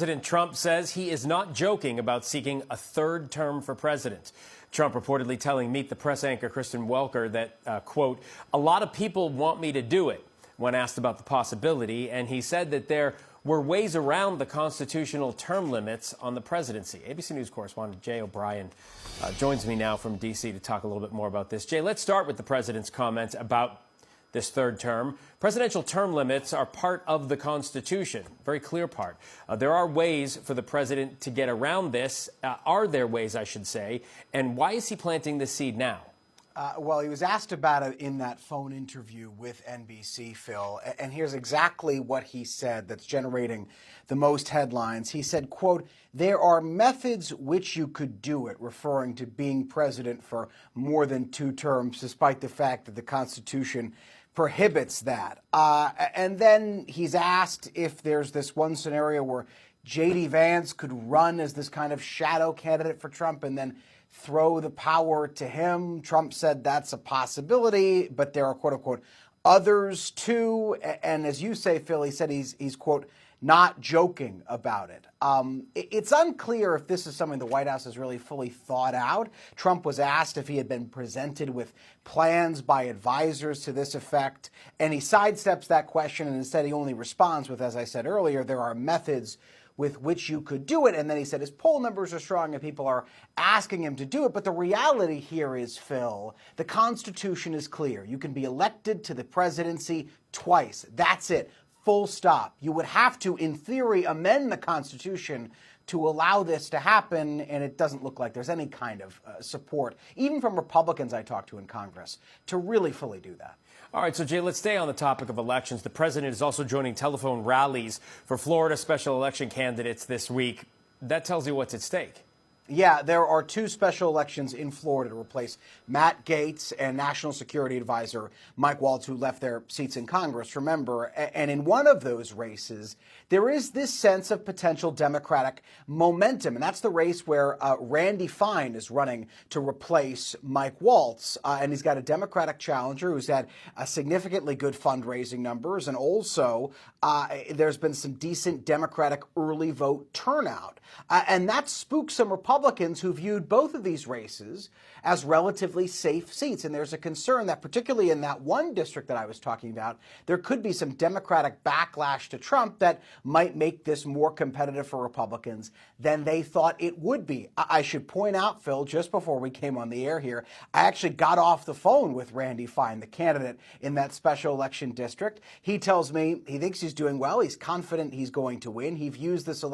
President Trump says he is not joking about seeking a third term for president. Trump reportedly telling Meet the Press anchor Kristen Welker that, quote, a lot of people want me to do it when asked about the possibility. And he said that there were ways around the constitutional term limits on the presidency. ABC News correspondent Jay O'Brien joins me now from D.C. to talk a little bit more about this. Jay, let's start with the president's comments about this third term. Presidential term limits are part of the Constitution, very clear part. There are ways for the president to get around this. Are there ways, I should say? And why is he planting this seed now? Well, he was asked about it in that phone interview with NBC, Phil, and here's exactly what he said that's generating the most headlines. He said, quote, there are methods which you could do it, referring to being president for more than 2 terms, despite the fact that the Constitution prohibits that. And then he's asked if there's this one scenario where J.D. Vance could run as this kind of shadow candidate for Trump and then throw the power to him. Trump said that's a possibility, but there are, quote unquote, others too. And as you say, Phil, he said he's quote, not joking about it. It's unclear if this is something the White House has really fully thought out. Trump was asked if he had been presented with plans by advisors to this effect, and he sidesteps that question, and instead he only responds with, as I said earlier, there are methods with which you could do it. And then he said his poll numbers are strong and people are asking him to do it. But the reality here is, Phil, the Constitution is clear. You can be elected to the presidency twice. That's it. Full stop. You would have to, in theory, amend the Constitution to allow this to happen, and it doesn't look like there's any kind of support, even from Republicans I talked to in Congress, to really fully do that. All right, so Jay, let's stay on the topic of elections. The president is also joining telephone rallies for Florida special election candidates this week. That tells you what's at stake. Yeah, there are 2 special elections in Florida to replace Matt Gaetz and National Security Advisor Mike Waltz, who left their seats in Congress, remember. And in one of those races, there is this sense of potential Democratic momentum. And that's the race where Randy Fine is running to replace Mike Waltz. And he's got a Democratic challenger who's had significantly good fundraising numbers. And also, there's been some decent Democratic early vote turnout. And that spooked some Republicans who viewed both of these races as relatively safe seats. And there's a concern that particularly in that one district that I was talking about, there could be some Democratic backlash to Trump that might make this more competitive for Republicans than they thought it would be. I should point out, Phil, just before we came on the air here, I actually got off the phone with Randy Fine, the candidate in that special election district. He tells me he thinks he's doing well. He's confident he's going to win. He views this election